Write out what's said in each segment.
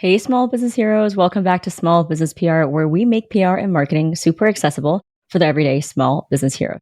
Hey, small business heroes. Welcome back to Small Business PR, where we make PR and marketing super accessible for the everyday small business hero.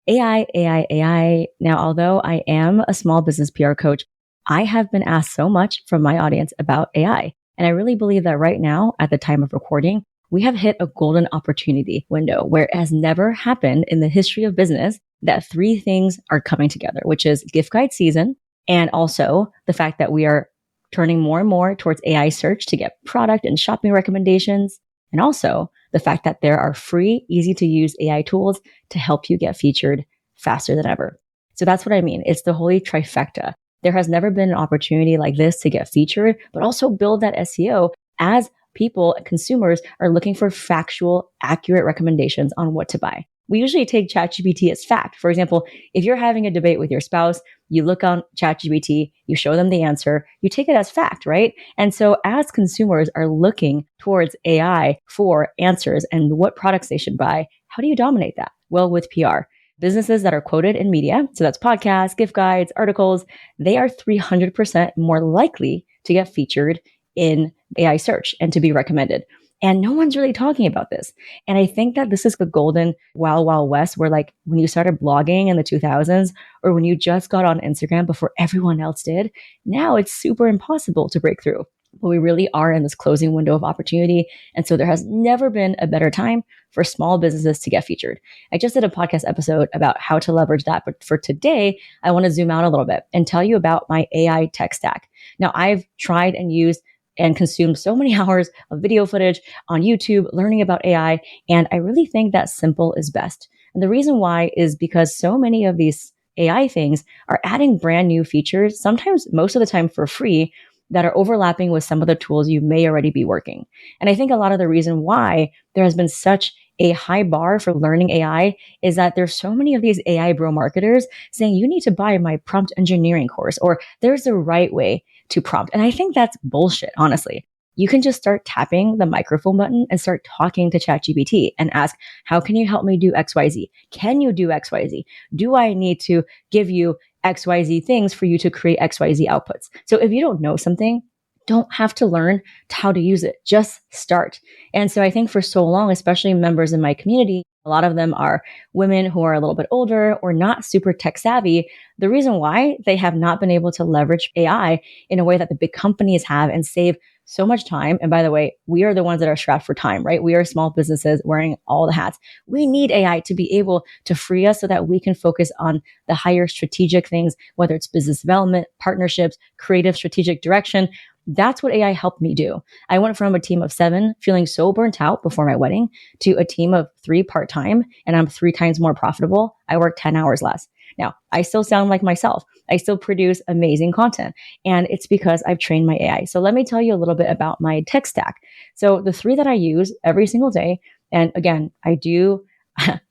AI. Now, although I am a small business PR coach, I have been asked so much from my audience about AI. And I really believe that right now, at the time of recording, we have hit a golden opportunity window where it has never happened in the history of business that three things are coming together, which is gift guide season, and also the fact that we are turning more and more towards AI search to get product and shopping recommendations. And also the fact that there are free, easy to use AI tools to help you get featured faster than ever. So that's what I mean. It's the holy trifecta. There has never been an opportunity like this to get featured, but also build that SEO as people, consumers are looking for factual, accurate recommendations on what to buy. We usually take ChatGPT as fact. For example, if you're having a debate with your spouse, you look on ChatGPT, you show them the answer, you take it as fact, right? And so as consumers are looking towards AI for answers and what products they should buy, how do you dominate that? Well, with PR. Businesses that are quoted in media, so that's podcasts, gift guides, articles, they are 300% more likely to get featured in AI search and to be recommended. And no one's really talking about this. And I think that this is the golden wild west where, like, when you started blogging in the 2000s or when you just got on Instagram before everyone else did, now it's super impossible to break through. But we really are in this closing window of opportunity. And so there has never been a better time for small businesses to get featured. I just did a podcast episode about how to leverage that. But for today, I want to zoom out a little bit and tell you about my AI tech stack. Now, I've tried and used and consumed so many hours of video footage on YouTube, learning about AI. And I really think that simple is best. And the reason why is because so many of these AI things are adding brand new features, sometimes most of the time for free, that are overlapping with some of the tools you may already be working. And I think a lot of the reason why there has been such a high bar for learning AI is that there's so many of these AI bro marketers saying you need to buy my prompt engineering course, or there's a right way to prompt. And I think that's bullshit, honestly. You can just start tapping the microphone button and start talking to ChatGPT and ask, how can you help me do XYZ? Can you do XYZ? Do I need to give you XYZ things for you to create XYZ outputs? So if you don't know something, don't have to learn how to use it. Just start. And so I think for so long, especially members in my community, a lot of them are women who are a little bit older or not super tech savvy. The reason why they have not been able to leverage AI in a way that the big companies have and save so much time. And by the way, we are the ones that are strapped for time, right? We are small businesses wearing all the hats. We need AI to be able to free us so that we can focus on the higher strategic things, whether it's business development, partnerships, creative strategic direction. That's what AI helped me do. I went from a team of 7 feeling so burnt out before my wedding to a team of 3 part-time, and I'm 3 times more profitable. I work 10 hours less. Now, I still sound like myself. I still produce amazing content, and it's because I've trained my AI. So let me tell you a little bit about my tech stack. So the 3 that I use every single day, and again, I do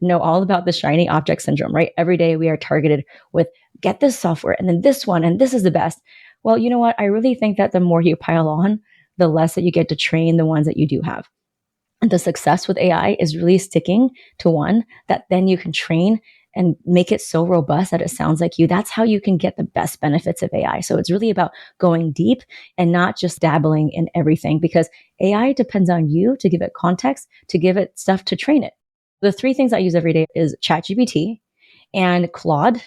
know all about the shiny object syndrome, right? Every day we are targeted with get this software and then this one, and this is the best. Well, you know what? I really think that the more you pile on, the less that you get to train the ones that you do have. And the success with AI is really sticking to one that then you can train and make it so robust that it sounds like you. That's how you can get the best benefits of AI. So it's really about going deep and not just dabbling in everything, because AI depends on you to give it context, to give it stuff to train it. The 3 things I use every day is ChatGPT and Claude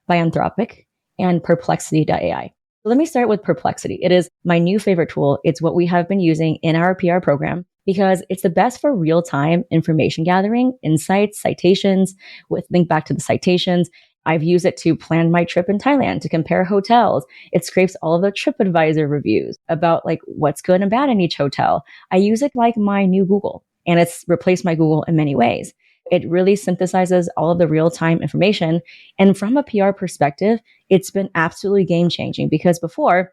by Anthropic and Perplexity.ai. Let me start with Perplexity. It is my new favorite tool. It's what we have been using in our PR program because it's the best for real-time information gathering, insights, citations, with link back to the citations. I've used it to plan my trip in Thailand, to compare hotels. It scrapes all of the TripAdvisor reviews about like what's good and bad in each hotel. I use it like my new Google, and it's replaced my Google in many ways. It really synthesizes all of the real-time information. And from a PR perspective, it's been absolutely game-changing because before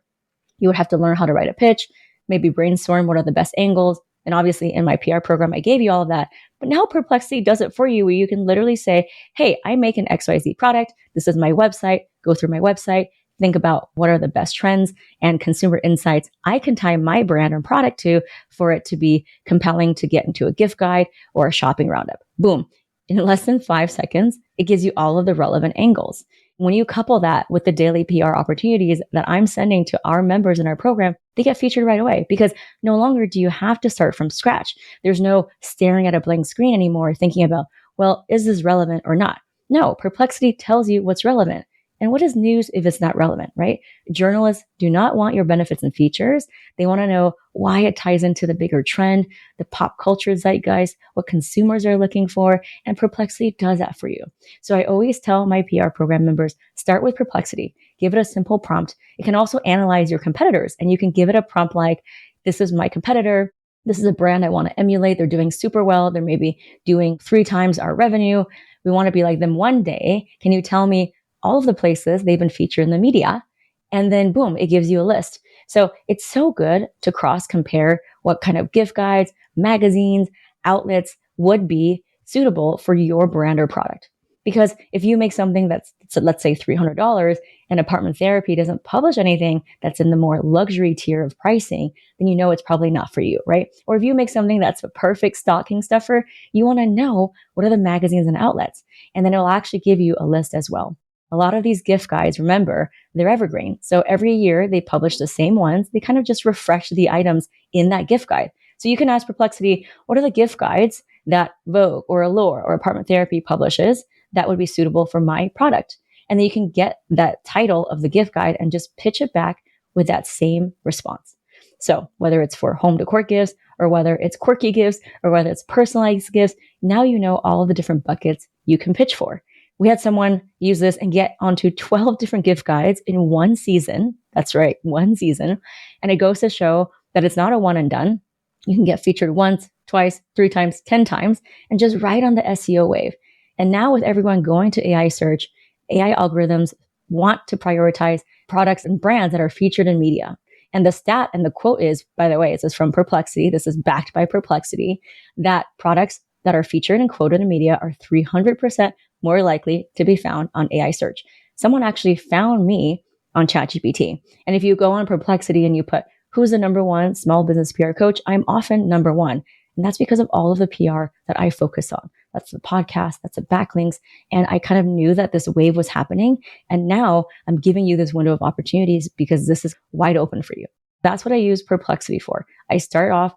you would have to learn how to write a pitch, maybe brainstorm what are the best angles. And obviously in my PR program, I gave you all of that. But now Perplexity does it for you where you can literally say, hey, I make an XYZ product. This is my website. Go through my website. Think about what are the best trends and consumer insights I can tie my brand or product to for it to be compelling to get into a gift guide or a shopping roundup. Boom. In less than 5 seconds, it gives you all of the relevant angles. When you couple that with the daily PR opportunities that I'm sending to our members in our program, they get featured right away because no longer do you have to start from scratch. There's no staring at a blank screen anymore thinking about, well, is this relevant or not? No, Perplexity tells you what's relevant. And what is news if it's not relevant, right? Journalists do not want your benefits and features. They want to know why it ties into the bigger trend, the pop culture zeitgeist, what consumers are looking for, and Perplexity does that for you. So I always tell my PR program members, start with Perplexity. Give it a simple prompt. It can also analyze your competitors, and you can give it a prompt like, this is my competitor. This is a brand I want to emulate. They're doing super well. They're maybe doing 3 times our revenue. We want to be like them one day. Can you tell me all of the places they've been featured in the media? And then boom, it gives you a list. So it's so good to cross compare what kind of gift guides, magazines, outlets would be suitable for your brand or product. Because if you make something that's, let's say $300 and Apartment Therapy doesn't publish anything that's in the more luxury tier of pricing, then you know it's probably not for you, right? Or if you make something that's a perfect stocking stuffer, you want to know what are the magazines and outlets. And then it'll actually give you a list as well. A lot of these gift guides, remember, they're evergreen. So every year they publish the same ones. They kind of just refresh the items in that gift guide. So you can ask Perplexity, what are the gift guides that Vogue or Allure or Apartment Therapy publishes that would be suitable for my product? And then you can get that title of the gift guide and just pitch it back with that same response. So whether it's for home decor gifts or whether it's quirky gifts or whether it's personalized gifts, now you know all of the different buckets you can pitch for. We had someone use this and get onto 12 different gift guides in one season. That's right, one season. And it goes to show that it's not a one and done. You can get featured once, twice, 3 times, 10 times, and just ride on the SEO wave. And now with everyone going to AI search, AI algorithms want to prioritize products and brands that are featured in media. And the stat and the quote is, by the way, this is from Perplexity. This is backed by Perplexity, that products that are featured and quoted in media are 300% more likely to be found on AI search. Someone actually found me on ChatGPT. And if you go on Perplexity and you put, who's the number one small business PR coach? I'm often number one. And that's because of all of the PR that I focus on. That's the podcast, that's the backlinks. And I kind of knew that this wave was happening. And now I'm giving you this window of opportunities because this is wide open for you. That's what I use Perplexity for. I start off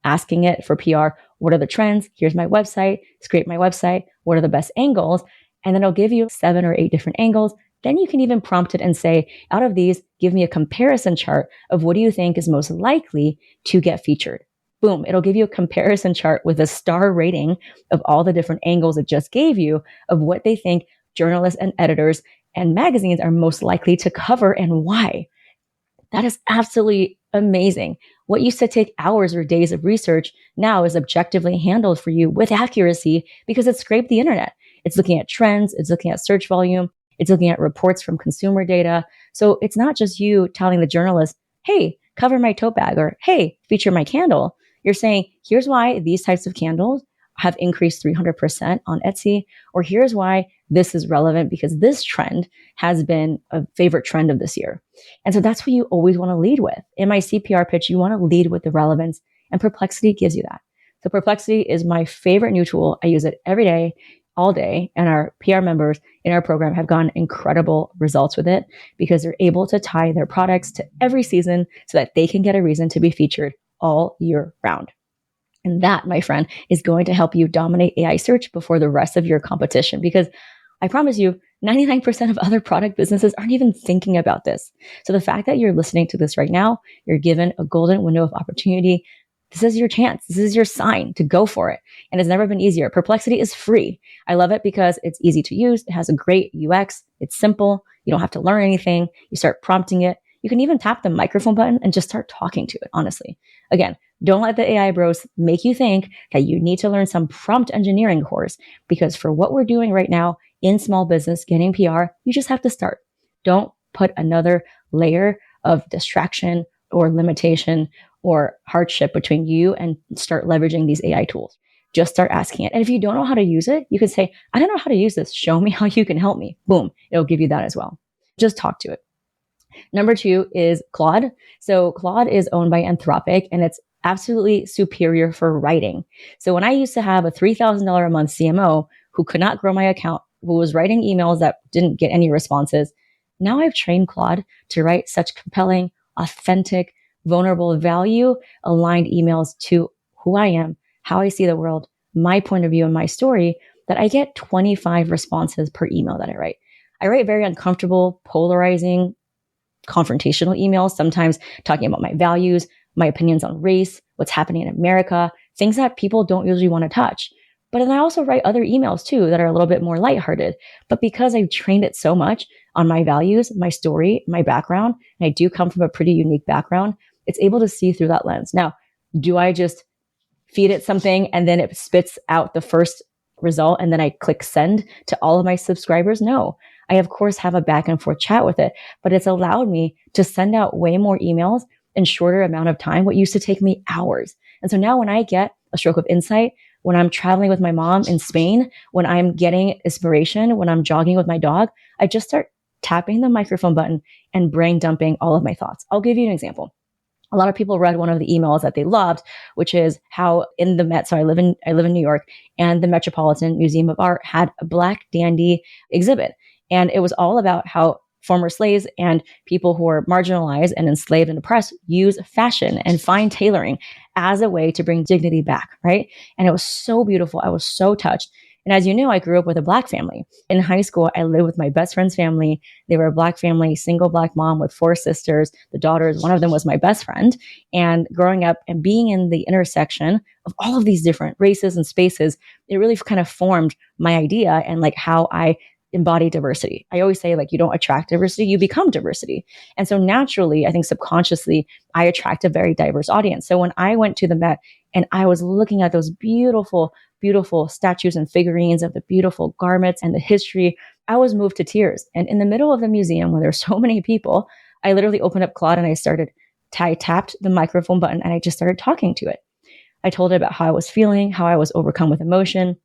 asking it for PR. What are the trends? Here's my website. Scrape my website. What are the best angles? And then it'll give you 7 or 8 different angles. Then you can even prompt it and say, out of these, give me a comparison chart of what do you think is most likely to get featured. Boom. It'll give you a comparison chart with a star rating of all the different angles it just gave you of what they think journalists and editors and magazines are most likely to cover and why. That is absolutely amazing. What used to take hours or days of research now is objectively handled for you with accuracy because it scraped the internet. It's looking at trends. It's looking at search volume. It's looking at reports from consumer data. So it's not just you telling the journalist, hey, cover my tote bag or hey, feature my candle. You're saying, here's why these types of candles have increased 300% on Etsy, or here's why this is relevant because this trend has been a favorite trend of this year. And so that's what you always want to lead with. In my CPR pitch, you want to lead with the relevance, and Perplexity gives you that. So Perplexity is my favorite new tool. I use it every day, all day, and our PR members in our program have gotten incredible results with it because they're able to tie their products to every season so that they can get a reason to be featured all year round. And that, my friend, is going to help you dominate AI search before the rest of your competition because I promise you, 99% of other product businesses aren't even thinking about this. So the fact that you're listening to this right now, you're given a golden window of opportunity. This is your chance. This is your sign to go for it. And it's never been easier. Perplexity is free. I love it because it's easy to use. It has a great UX. It's simple. You don't have to learn anything. You start prompting it. You can even tap the microphone button and just start talking to it, honestly. Again, don't let the AI bros make you think that you need to learn some prompt engineering course because for what we're doing right now in small business, getting PR, you just have to start. Don't put another layer of distraction or limitation or hardship between you and start leveraging these AI tools. Just start asking it. And if you don't know how to use it, you can say, I don't know how to use this. Show me how you can help me. Boom. It'll give you that as well. Just talk to it. Number 2 is Claude. So Claude is owned by Anthropic and it's absolutely superior for writing. So when I used to have a $3,000 a month CMO who could not grow my account who was writing emails that didn't get any responses. Now I've trained Claude to write such compelling, authentic, vulnerable, value aligned emails to who I am, how I see the world, my point of view and my story, that I get 25 responses per email that I write. I write very uncomfortable, polarizing, confrontational emails, sometimes talking about my values, my opinions on race, what's happening in America, things that people don't usually want to touch. But then I also write other emails too that are a little bit more lighthearted. But because I've trained it so much on my values, my story, my background, and I do come from a pretty unique background, it's able to see through that lens. Now, do I just feed it something and then it spits out the first result and then I click send to all of my subscribers? No. I, of course, have a back and forth chat with it, but it's allowed me to send out way more emails in shorter amount of time, what used to take me hours. And so now when I get a stroke of insight, when I'm traveling with my mom in Spain, when I'm getting inspiration, when I'm jogging with my dog, I just start tapping the microphone button and brain dumping all of my thoughts. I'll give you an example. A lot of people read one of the emails that they loved, which is how in the Met, so I live in New York, and the Metropolitan Museum of Art had a Black Dandy exhibit. And it was all about how former slaves and people who are marginalized and enslaved and oppressed use fashion and fine tailoring as a way to bring dignity back, right? And it was so beautiful. I was so touched. And as you know, I grew up with a Black family. In high school, I lived with my best friend's family. They were a Black family, single Black mom with 4 sisters. The daughters, one of them was my best friend. And growing up and being in the intersection of all of these different races and spaces, it really kind of formed my idea and like how I embody diversity. I always say, like, you don't attract diversity, you become diversity. And so naturally, I think subconsciously, I attract a very diverse audience. So when I went to the Met and I was looking at those beautiful, beautiful statues and figurines of the beautiful garments and the history, I was moved to tears. And in the middle of the museum where there's so many people, I literally opened up Claude and I tapped the microphone button and I just started talking to it. I told it about how I was feeling, how I was overcome with emotion,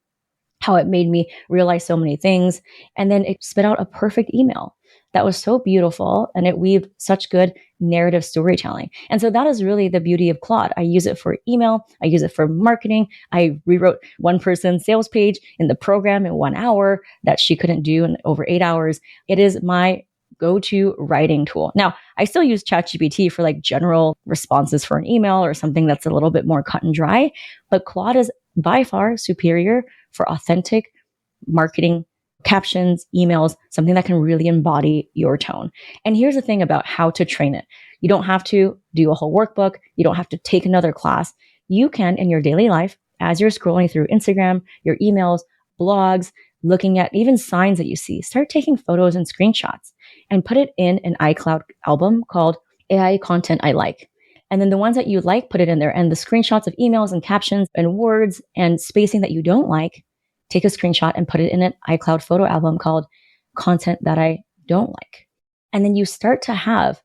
how it made me realize so many things. And then it spit out a perfect email that was so beautiful and it weaved such good narrative storytelling. And so that is really the beauty of Claude. I use it for email. I use it for marketing. I rewrote one person's sales page in the program in 1 hour that she couldn't do in over 8 hours. It is my go-to writing tool. Now, I still use ChatGPT for like general responses for an email or something that's a little bit more cut and dry, but Claude is by far superior for authentic marketing, captions, emails, something that can really embody your tone. And here's the thing about how to train it. You don't have to do a whole workbook. You don't have to take another class. You can, in your daily life, as you're scrolling through Instagram, your emails, blogs, looking at even signs that you see, start taking photos and screenshots and put it in an iCloud album called AI Content I Like. And then the ones that you like, put it in there. And the screenshots of emails and captions and words and spacing that you don't like, take a screenshot and put it in an iCloud photo album called Content That I Don't Like. And then you start to have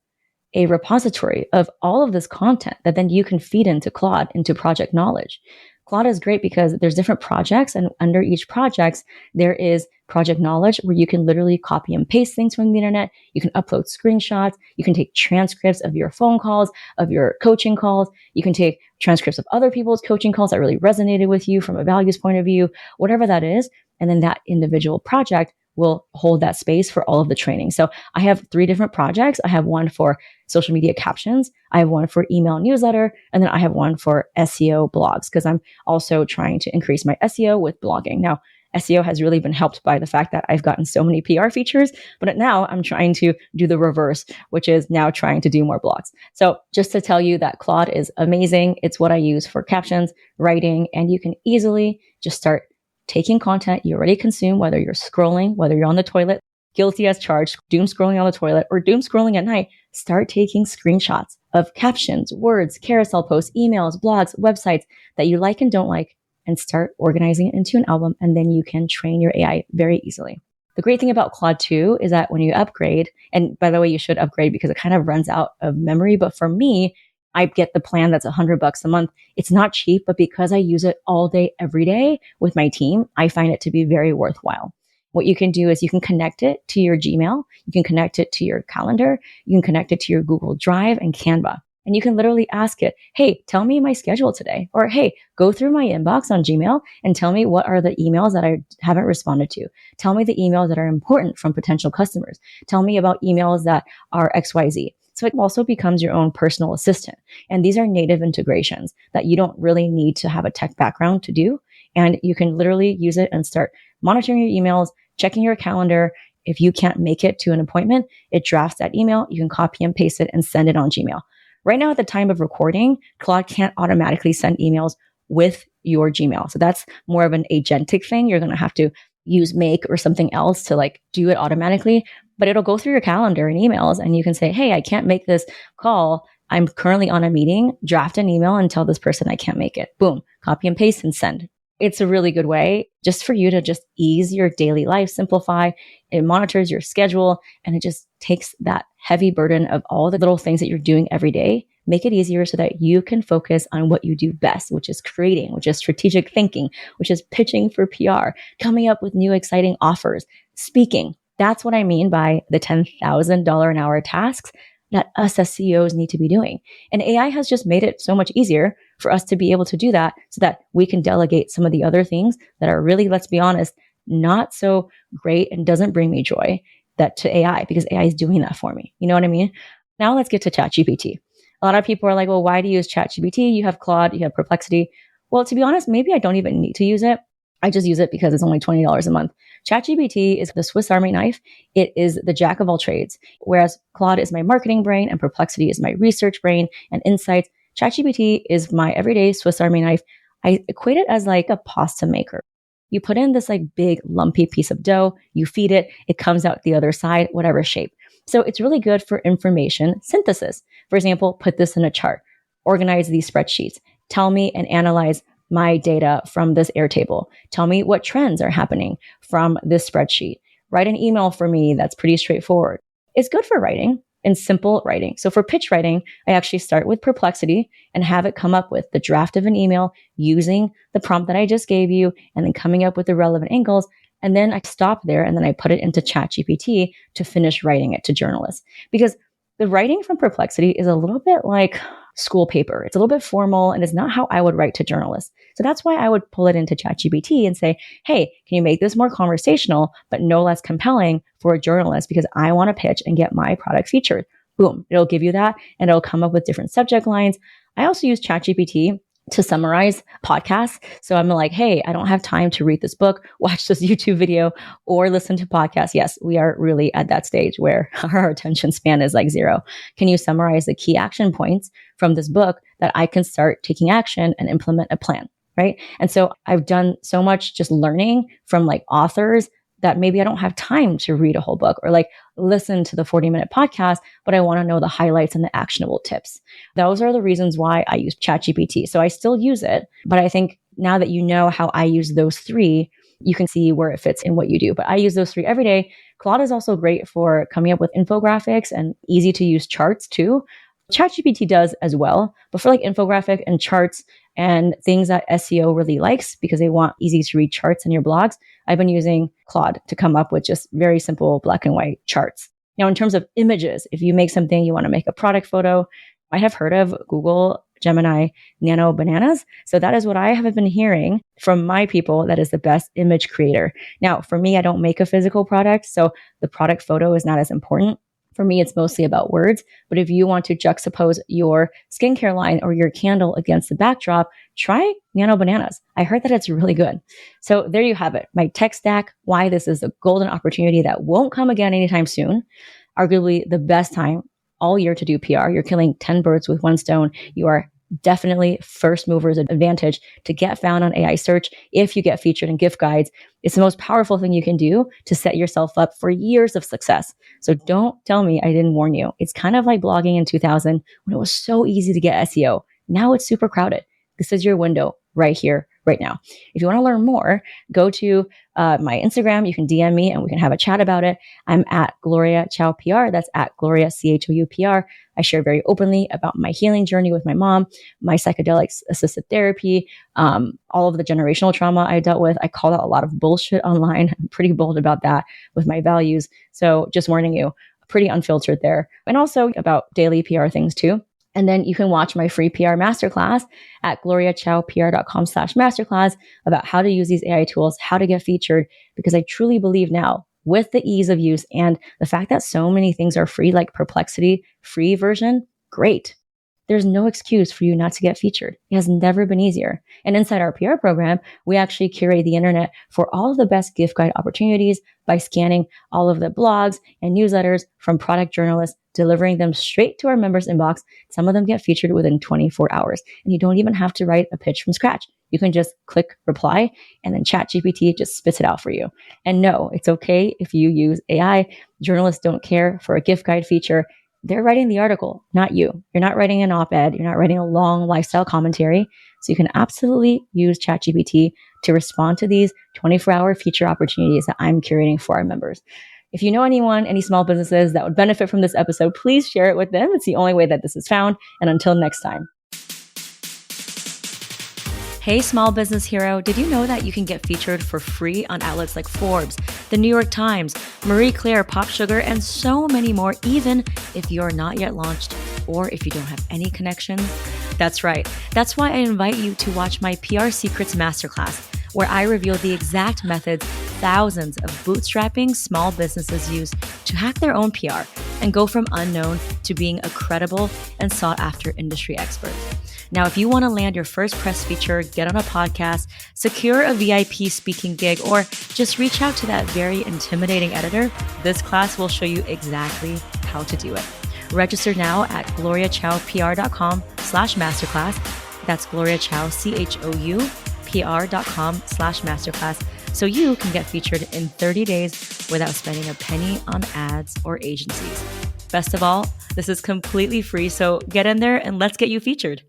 a repository of all of this content that then you can feed into Claude, into Project Knowledge. Claude is great because there's different projects, and under each project, there is Project Knowledge where you can literally copy and paste things from the internet. You can upload screenshots. You can take transcripts of your phone calls, of your coaching calls. You can take transcripts of other people's coaching calls that really resonated with you from a values point of view, whatever that is. And then that individual project will hold that space for all of the training. So I have 3 different projects. I have one for social media captions. I have one for email newsletter. And then I have one for SEO blogs because I'm also trying to increase my SEO with blogging. Now, SEO has really been helped by the fact that I've gotten so many PR features, but now I'm trying to do the reverse, which is now trying to do more blogs. So just to tell you that Claude is amazing. It's what I use for captions, writing, and you can easily just start taking content you already consume, whether you're scrolling, whether you're on the toilet, guilty as charged, doom scrolling on the toilet, or doom scrolling at night, start taking screenshots of captions, words, carousel posts, emails, blogs, websites that you like and don't like, and start organizing it into an album. And then you can train your AI very easily. The great thing about Claude 2 is that when you upgrade, and by the way, you should upgrade because it kind of runs out of memory. But for me, I get the plan that's $100 a month. It's not cheap, but because I use it all day, every day with my team, I find it to be very worthwhile. What you can do is you can connect it to your Gmail. You can connect it to your calendar. You can connect it to your Google Drive and Canva. And you can literally ask it, hey, tell me my schedule today. Or, hey, go through my inbox on Gmail and tell me what are the emails that I haven't responded to. Tell me the emails that are important from potential customers. Tell me about emails that are XYZ. So it also becomes your own personal assistant. And these are native integrations that you don't really need to have a tech background to do. And you can literally use it and start monitoring your emails, checking your calendar. If you can't make it to an appointment, it drafts that email. You can copy and paste it and send it on Gmail. Right now, at the time of recording, Claude can't automatically send emails with your Gmail. So that's more of an agentic thing. You're going to have to use Make or something else to like do it automatically, but it'll go through your calendar and emails and you can say, hey, I can't make this call. I'm currently on a meeting. Draft an email and tell this person I can't make it. Boom, copy and paste and send. It's a really good way just for you to just ease your daily life, simplify. It monitors your schedule and it just takes that heavy burden of all the little things that you're doing every day, make it easier so that you can focus on what you do best, which is creating, which is strategic thinking, which is pitching for PR, coming up with new exciting offers, speaking. That's what I mean by the $10,000 an hour tasks that us as CEOs need to be doing. And AI has just made it so much easier for us to be able to do that so that we can delegate some of the other things that are really, let's be honest, not so great and doesn't bring me joy that to AI because AI is doing that for me. You know what I mean? Now let's get to ChatGPT. A lot of people are like, well, why do you use ChatGPT? You have Claude, you have Perplexity. Well, to be honest, maybe I don't even need to use it. I just use it because it's only $20 a month. ChatGPT is the Swiss Army knife. It is the jack of all trades. Whereas Claude is my marketing brain and Perplexity is my research brain and insights. ChatGPT is my everyday Swiss Army knife. I equate it as like a pasta maker. You put in this like big lumpy piece of dough, you feed it, it comes out the other side, whatever shape. So it's really good for information synthesis. For example, put this in a chart, organize these spreadsheets, tell me and analyze my data from this Airtable. Tell me what trends are happening from this spreadsheet. Write an email for me that's pretty straightforward. It's good for writing and simple writing. So for pitch writing, I actually start with Perplexity and have it come up with the draft of an email using the prompt that I just gave you and then coming up with the relevant angles. And then I stop there and then I put it into ChatGPT to finish writing it to journalists. Because the writing from Perplexity is a little bit like school paper. It's a little bit formal and it's not how I would write to journalists. So that's why I would pull it into ChatGPT and say, hey, can you make this more conversational, but no less compelling for a journalist because I want to pitch and get my product featured. Boom. It'll give you that and it'll come up with different subject lines. I also use ChatGPT to summarize podcasts. So I'm like, hey, I don't have time to read this book, watch this YouTube video, or listen to podcasts. Yes, we are really at that stage where our attention span is like zero. Can you summarize the key action points from this book that I can start taking action and implement a plan, right? And so I've done so much just learning from like authors that maybe I don't have time to read a whole book or like listen to the 40-minute podcast, but I want to know the highlights and the actionable tips. Those are the reasons why I use ChatGPT. So I still use it, but I think now that you know how I use those three, you can see where it fits in what you do. But I use those three every day. Claude is also great for coming up with infographics and easy to use charts too. ChatGPT does as well, but for like infographic and charts and things that SEO really likes because they want easy to read charts in your blogs, I've been using Claude to come up with just very simple black and white charts. Now, in terms of images, if you make something, you want to make a product photo, I have heard of Google Gemini Nano Bananas. So that is what I have been hearing from my people that is the best image creator. Now, for me, I don't make a physical product, so the product photo is not as important. For me, it's mostly about words. But if you want to juxtapose your skincare line or your candle against the backdrop, try Nano Bananas. I heard that it's really good. So there you have it. My tech stack, why this is a golden opportunity that won't come again anytime soon. Arguably the best time all year to do PR. You're killing 10 birds with one stone. You are definitely first mover's advantage to get found on AI search. If you get featured in gift guides, it's the most powerful thing you can do to set yourself up for years of success. So don't tell me I didn't warn you. It's kind of like blogging in 2000 when it was so easy to get SEO. Now it's super crowded. This is your window right here, right now. If you want to learn more, go to my Instagram. You can DM me and we can have a chat about it. I'm at Gloria Chou PR. That's at Gloria Chou PR. I share very openly about my healing journey with my mom, my psychedelics assisted therapy, all of the generational trauma I dealt with. I call out a lot of bullshit online. I'm pretty bold about that with my values. So just warning you, pretty unfiltered there. And also about daily PR things too. And then you can watch my free PR masterclass at gloriachoupr.com/masterclass about how to use these AI tools, how to get featured, because I truly believe now with the ease of use and the fact that so many things are free, like Perplexity, free version, great. There's no excuse for you not to get featured. It has never been easier. And inside our PR program, we actually curate the internet for all of the best gift guide opportunities by scanning all of the blogs and newsletters from product journalists, delivering them straight to our members' inbox. Some of them get featured within 24 hours. And you don't even have to write a pitch from scratch. You can just click reply and then ChatGPT just spits it out for you. And no, it's okay if you use AI. Journalists don't care for a gift guide feature. They're writing the article, not you. You're not writing an op-ed. You're not writing a long lifestyle commentary. So you can absolutely use ChatGPT to respond to these 24-hour feature opportunities that I'm curating for our members. If you know anyone, any small businesses that would benefit from this episode, please share it with them. It's the only way that this is found. And until next time. Hey, small business hero, did you know that you can get featured for free on outlets like Forbes, the New York Times, Marie Claire, Pop Sugar, and so many more, even if you're not yet launched or if you don't have any connections? That's right. That's why I invite you to watch my PR Secrets Masterclass, where I reveal the exact methods thousands of bootstrapping small businesses use to hack their own PR and go from unknown to being a credible and sought after industry expert. Now, if you want to land your first press feature, get on a podcast, secure a VIP speaking gig, or just reach out to that very intimidating editor, this class will show you exactly how to do it. Register now at gloriachoupr.com/masterclass. That's Gloria Chou, CHOU, PR.com/masterclass. So you can get featured in 30 days without spending a penny on ads or agencies. Best of all, this is completely free. So get in there and let's get you featured.